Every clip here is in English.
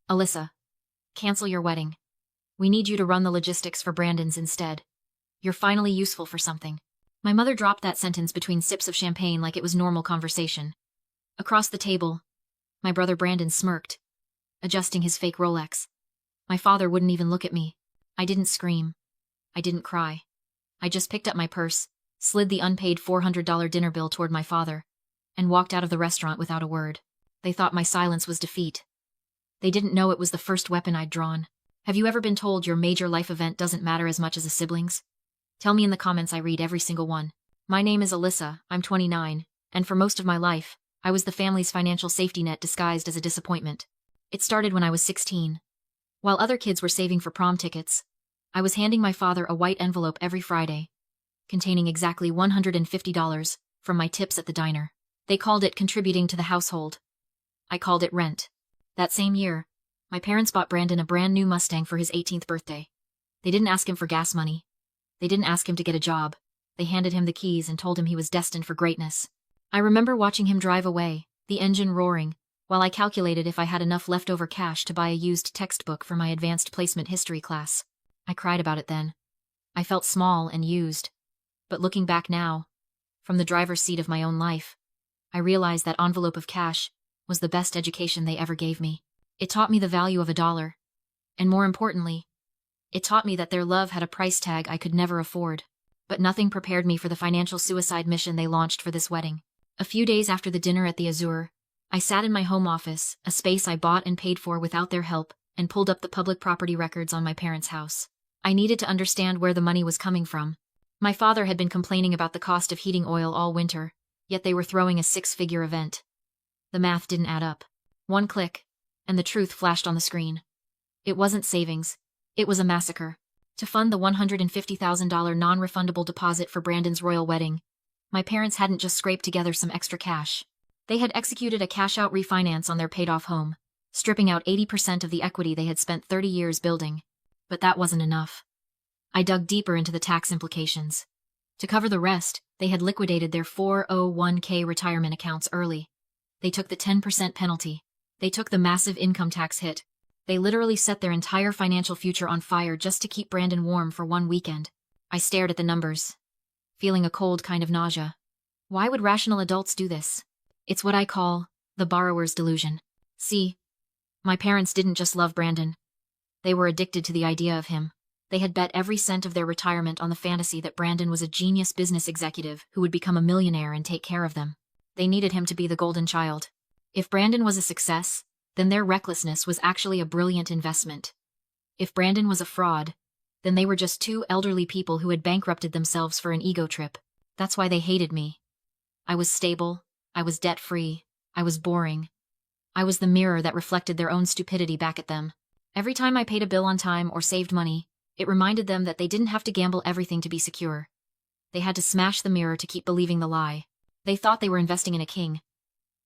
Alyssa, cancel your wedding. We need you to run the logistics for Brandon's instead. You're finally useful for something. My mother dropped that sentence between sips of champagne like it was normal conversation. Across the table, my brother Brandon smirked, adjusting his fake Rolex. My father wouldn't even look at me. I didn't scream. I didn't cry. I just picked up my purse, slid the unpaid $400 dinner bill toward my father, and walked out of the restaurant without a word. They thought my silence was defeat. They didn't know it was the first weapon I'd drawn. Have you ever been told your major life event doesn't matter as much as a sibling's? Tell me in the comments. I read every single one. My name is Alyssa, I'm 29, and for most of my life, I was the family's financial safety net disguised as a disappointment. It started when I was 16. While other kids were saving for prom tickets, I was handing my father a white envelope every Friday, containing exactly $150 from my tips at the diner. They called it contributing to the household. I called it rent. That same year, my parents bought Brandon a brand new Mustang for his 18th birthday. They didn't ask him for gas money. They didn't ask him to get a job. They handed him the keys and told him he was destined for greatness. I remember watching him drive away, the engine roaring, while I calculated if I had enough leftover cash to buy a used textbook for my advanced placement history class. I cried about it then. I felt small and used. But looking back now, from the driver's seat of my own life, I realized that envelope of cash was the best education they ever gave me. It taught me the value of a dollar. And more importantly, it taught me that their love had a price tag I could never afford. But nothing prepared me for the financial suicide mission they launched for this wedding. A few days after the dinner at the Azure, I sat in my home office, a space I bought and paid for without their help, and pulled up the public property records on my parents' house. I needed to understand where the money was coming from. My father had been complaining about the cost of heating oil all winter, yet they were throwing a six-figure event. The math didn't add up. One click, and the truth flashed on the screen. It wasn't savings. It was a massacre. To fund the $150,000 non-refundable deposit for Brandon's royal wedding, my parents hadn't just scraped together some extra cash. They had executed a cash-out refinance on their paid-off home, stripping out 80% of the equity they had spent 30 years building. But that wasn't enough. I dug deeper into the tax implications. To cover the rest, they had liquidated their 401k retirement accounts early. They took the 10% penalty. They took the massive income tax hit. They literally set their entire financial future on fire just to keep Brandon warm for one weekend. I stared at the numbers, feeling a cold kind of nausea. Why would rational adults do this? It's what I call the borrower's delusion. See, my parents didn't just love Brandon. They were addicted to the idea of him. They had bet every cent of their retirement on the fantasy that Brandon was a genius business executive who would become a millionaire and take care of them. They needed him to be the golden child. If Brandon was a success, then their recklessness was actually a brilliant investment. If Brandon was a fraud, then they were just two elderly people who had bankrupted themselves for an ego trip. That's why they hated me. I was stable, I was debt-free, I was boring. I was the mirror that reflected their own stupidity back at them. Every time I paid a bill on time or saved money, it reminded them that they didn't have to gamble everything to be secure. They had to smash the mirror to keep believing the lie. They thought they were investing in a king.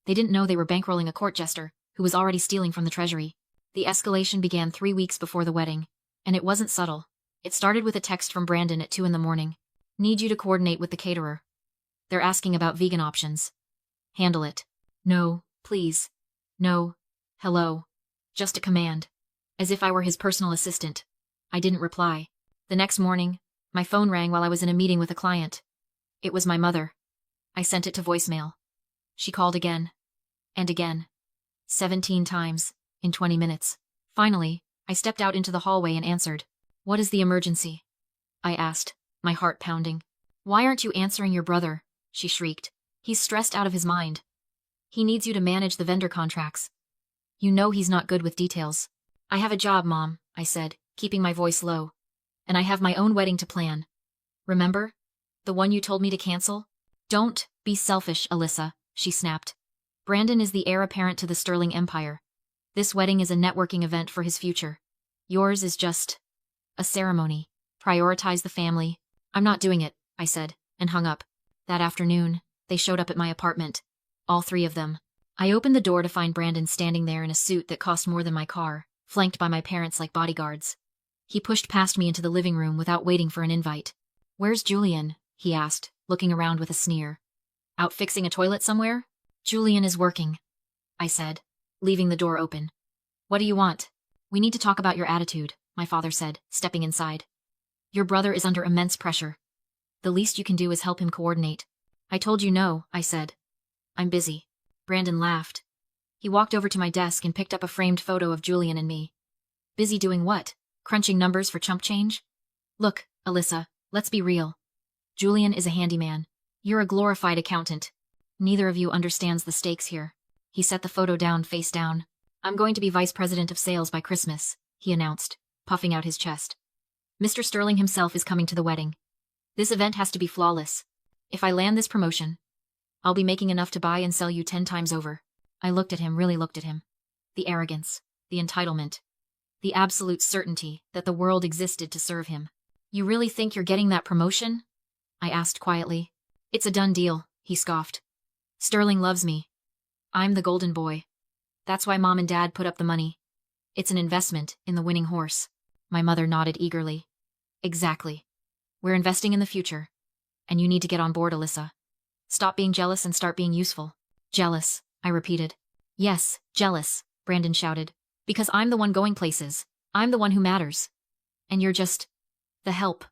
They didn't know they were bankrolling a court jester who was already stealing from the treasury. The escalation began 3 weeks before the wedding, and it wasn't subtle. It started with a text from Brandon at 2 a.m. Need you to coordinate with the caterer. They're asking about vegan options. Handle it. No, please. No. Hello. Just a command. As if I were his personal assistant. I didn't reply. The next morning, my phone rang while I was in a meeting with a client. It was my mother. I sent it to voicemail. She called again. And again. 17 times, in 20 minutes. Finally, I stepped out into the hallway and answered. What is the emergency? I asked, my heart pounding. Why aren't you answering your brother? She shrieked. He's stressed out of his mind. He needs you to manage the vendor contracts. You know he's not good with details. I have a job, Mom, I said, keeping my voice low. And I have my own wedding to plan. Remember? The one you told me to cancel? Don't be selfish, Alyssa, she snapped. Brandon is the heir apparent to the Sterling Empire. This wedding is a networking event for his future. Yours is just a ceremony. Prioritize the family. I'm not doing it, I said, and hung up. That afternoon, they showed up at my apartment. All 3 of them. I opened the door to find Brandon standing there in a suit that cost more than my car, flanked by my parents like bodyguards. He pushed past me into the living room without waiting for an invite. Where's Julian? He asked, looking around with a sneer. Out fixing a toilet somewhere? Julian is working, I said, leaving the door open. What do you want? We need to talk about your attitude, my father said, stepping inside. Your brother is under immense pressure. The least you can do is help him coordinate. I told you no, I said. I'm busy. Brandon laughed. He walked over to my desk and picked up a framed photo of Julian and me. Busy doing what? Crunching numbers for chump change? Look, Alyssa, let's be real. Julian is a handyman. You're a glorified accountant. Neither of you understands the stakes here. He set the photo down face down. I'm going to be vice president of sales by Christmas, he announced, puffing out his chest. Mr. Sterling himself is coming to the wedding. This event has to be flawless. If I land this promotion, I'll be making enough to buy and sell you 10 times over. I looked at him, really looked at him. The arrogance, the entitlement, the absolute certainty that the world existed to serve him. You really think you're getting that promotion? I asked quietly. It's a done deal, he scoffed. Sterling loves me. I'm the golden boy. That's why Mom and Dad put up the money. It's an investment in the winning horse. My mother nodded eagerly. Exactly. We're investing in the future. And you need to get on board, Alyssa. Stop being jealous and start being useful. Jealous, I repeated. Yes, jealous, Brandon shouted. Because I'm the one going places. I'm the one who matters. And you're just the help.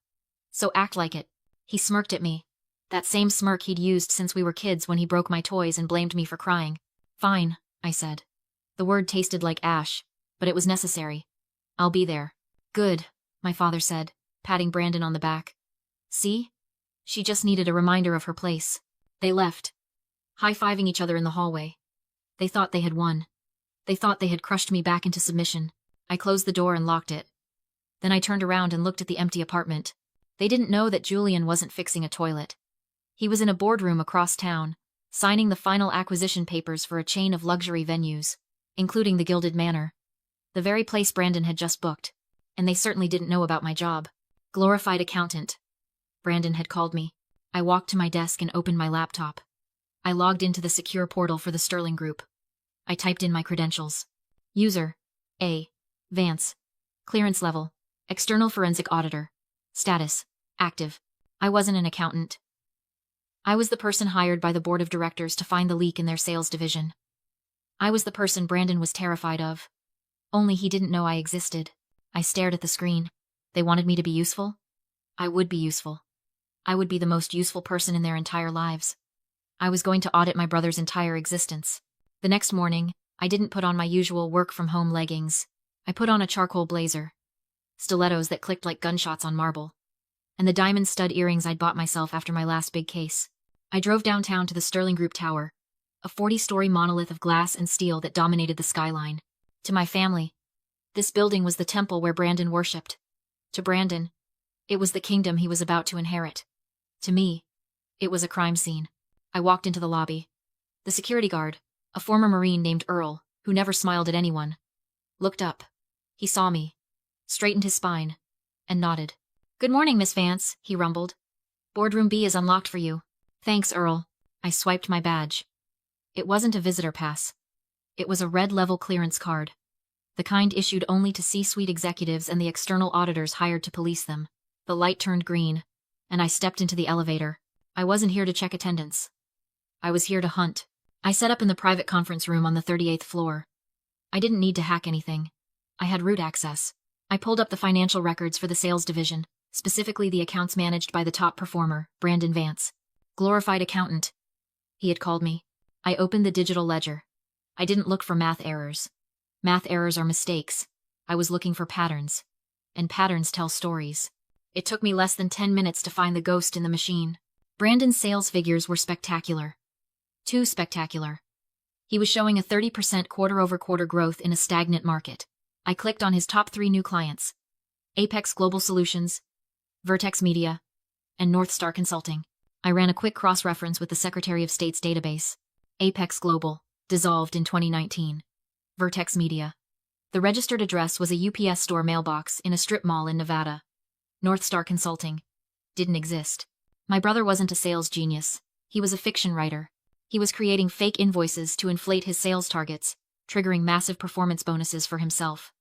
So act like it. He smirked at me. That same smirk he'd used since we were kids when he broke my toys and blamed me for crying. Fine, I said. The word tasted like ash, but it was necessary. I'll be there. Good, my father said, patting Brandon on the back. See? She just needed a reminder of her place. They left, high-fiving each other in the hallway. They thought they had won. They thought they had crushed me back into submission. I closed the door and locked it. Then I turned around and looked at the empty apartment. They didn't know that Julian wasn't fixing a toilet. He was in a boardroom across town, signing the final acquisition papers for a chain of luxury venues, including the Gilded Manor, the very place Brandon had just booked. And they certainly didn't know about my job. Glorified accountant. Brandon had called me. I walked to my desk and opened my laptop. I logged into the secure portal for the Sterling Group. I typed in my credentials. User. A. Vance. Clearance level. External forensic auditor. Status. Active. I wasn't an accountant. I was the person hired by the board of directors to find the leak in their sales division. I was the person Brandon was terrified of. Only he didn't know I existed. I stared at the screen. They wanted me to be useful? I would be useful. I would be the most useful person in their entire lives. I was going to audit my brother's entire existence. The next morning, I didn't put on my usual work-from-home leggings. I put on a charcoal blazer, stilettos that clicked like gunshots on marble, and the diamond stud earrings I'd bought myself after my last big case. I drove downtown to the Sterling Group Tower, a 40-story monolith of glass and steel that dominated the skyline. To my family, this building was the temple where Brandon worshipped. To Brandon, it was the kingdom he was about to inherit. To me, it was a crime scene. I walked into the lobby. The security guard, a former Marine named Earl, who never smiled at anyone, looked up. He saw me, straightened his spine, and nodded. Good morning, Miss Vance, he rumbled. Boardroom B is unlocked for you. Thanks, Earl. I swiped my badge. It wasn't a visitor pass. It was a red-level clearance card. The kind issued only to C-suite executives and the external auditors hired to police them. The light turned green, and I stepped into the elevator. I wasn't here to check attendance. I was here to hunt. I set up in the private conference room on the 38th floor. I didn't need to hack anything. I had root access. I pulled up the financial records for the sales division, specifically the accounts managed by the top performer, Brandon Vance. Glorified accountant, he had called me. I opened the digital ledger. I didn't look for math errors. Math errors are mistakes. I was looking for patterns. And patterns tell stories. It took me less than 10 minutes to find the ghost in the machine. Brandon's sales figures were spectacular. Too spectacular. He was showing a 30% quarter-over-quarter growth in a stagnant market. I clicked on his top 3 new clients: Apex Global Solutions, Vertex Media, and North Star Consulting. I ran a quick cross-reference with the Secretary of State's database. Apex Global, dissolved in 2019. Vertex Media. The registered address was a UPS store mailbox in a strip mall in Nevada. North Star Consulting didn't exist. My brother wasn't a sales genius. He was a fiction writer. He was creating fake invoices to inflate his sales targets, triggering massive performance bonuses for himself.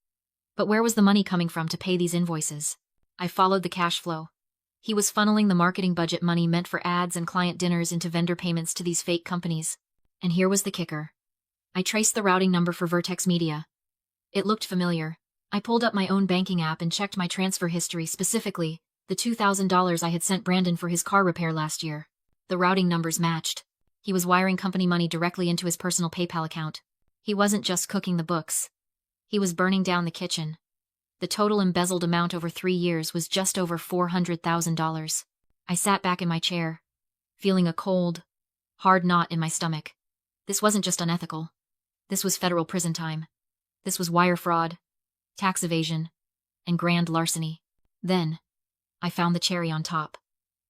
But where was the money coming from to pay these invoices? I followed the cash flow. He was funneling the marketing budget money meant for ads and client dinners into vendor payments to these fake companies. And here was the kicker. I traced the routing number for Vertex Media. It looked familiar. I pulled up my own banking app and checked my transfer history, specifically the $2,000 I had sent Brandon for his car repair last year. The routing numbers matched. He was wiring company money directly into his personal PayPal account. He wasn't just cooking the books. He was burning down the kitchen. The total embezzled amount over 3 years was just over $400,000. I sat back in my chair, feeling a cold, hard knot in my stomach. This wasn't just unethical. This was federal prison time. This was wire fraud, tax evasion, and grand larceny. Then, I found the cherry on top.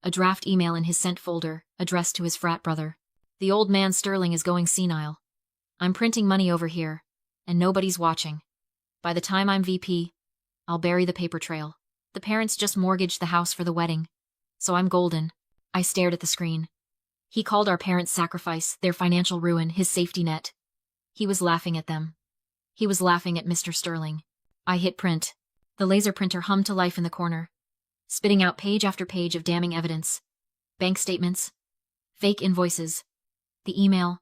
A draft email in his sent folder, addressed to his frat brother. The old man Sterling is going senile. I'm printing money over here, and nobody's watching. By the time I'm VP, I'll bury the paper trail. The parents just mortgaged the house for the wedding, so I'm golden. I stared at the screen. He called our parents' sacrifice, their financial ruin, his safety net. He was laughing at them. He was laughing at Mr. Sterling. I hit print. The laser printer hummed to life in the corner, spitting out page after page of damning evidence. Bank statements, fake invoices, the email,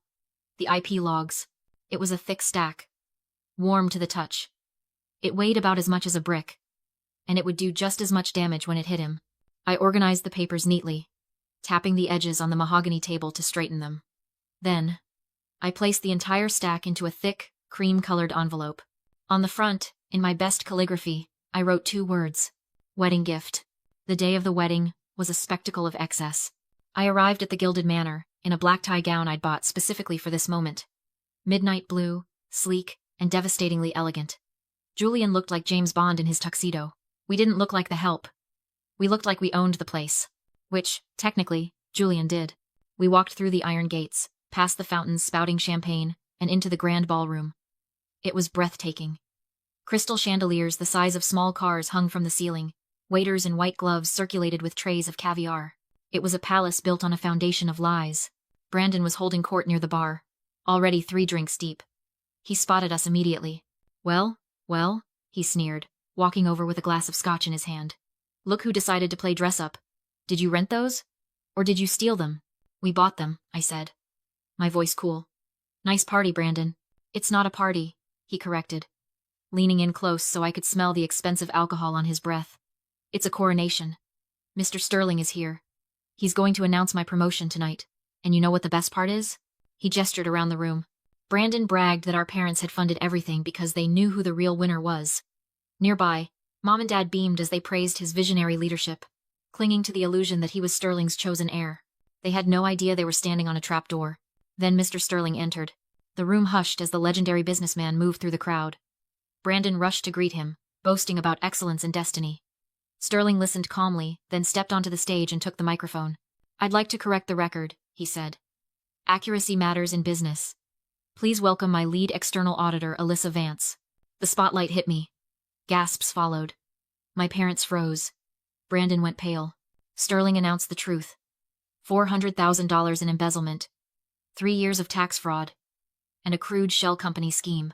the IP logs. It was a thick stack, warm to the touch. It weighed about as much as a brick, and it would do just as much damage when it hit him. I organized the papers neatly, tapping the edges on the mahogany table to straighten them. Then, I placed the entire stack into a thick, cream-colored envelope. On the front, in my best calligraphy, I wrote 2 words: wedding gift. The day of the wedding was a spectacle of excess. I arrived at the Gilded Manor, in a black tie gown I'd bought specifically for this moment. Midnight blue, sleek, and devastatingly elegant. Julian looked like James Bond in his tuxedo. We didn't look like the help. We looked like we owned the place. Which, technically, Julian did. We walked through the iron gates, past the fountains spouting champagne, and into the grand ballroom. It was breathtaking. Crystal chandeliers the size of small cars hung from the ceiling. Waiters in white gloves circulated with trays of caviar. It was a palace built on a foundation of lies. Brandon was holding court near the bar, already 3 drinks deep. He spotted us immediately. Well, he sneered, walking over with a glass of scotch in his hand. Look who decided to play dress-up. Did you rent those? Or did you steal them? We bought them, I said. My voice cool. Nice party, Brandon. It's not a party, he corrected, leaning in close so I could smell the expensive alcohol on his breath. It's a coronation. Mr. Sterling is here. He's going to announce my promotion tonight. And you know what the best part is? He gestured around the room. Brandon bragged that our parents had funded everything because they knew who the real winner was. Nearby, Mom and Dad beamed as they praised his visionary leadership, clinging to the illusion that he was Sterling's chosen heir. They had no idea they were standing on a trapdoor. Then Mr. Sterling entered. The room hushed as the legendary businessman moved through the crowd. Brandon rushed to greet him, boasting about excellence and destiny. Sterling listened calmly, then stepped onto the stage and took the microphone. I'd like to correct the record, he said. Accuracy matters in business. Please welcome my lead external auditor, Alyssa Vance. The spotlight hit me. Gasps followed. My parents froze. Brandon went pale. Sterling announced the truth. $400,000 in embezzlement, 3 years of tax fraud, and a crude shell company scheme.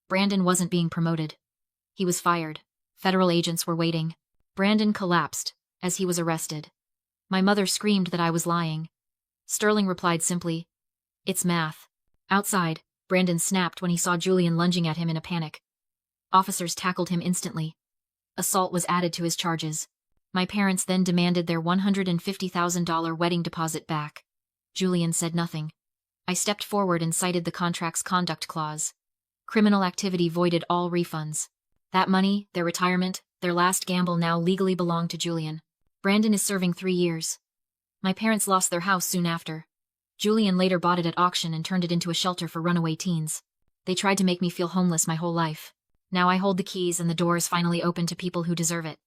Brandon wasn't being promoted. He was fired. Federal agents were waiting. Brandon collapsed as he was arrested. My mother screamed that I was lying. Sterling replied simply, "It's math." Outside, Brandon snapped when he saw Julian lunging at him in a panic. Officers tackled him instantly. Assault was added to his charges. My parents then demanded their $150,000 wedding deposit back. Julian said nothing. I stepped forward and cited the contract's conduct clause. Criminal activity voided all refunds. That money, their retirement, their last gamble now legally belonged to Julian. Brandon is serving 3 years. My parents lost their house soon after. Julian later bought it at auction and turned it into a shelter for runaway teens. They tried to make me feel homeless my whole life. Now I hold the keys and the door is finally open to people who deserve it.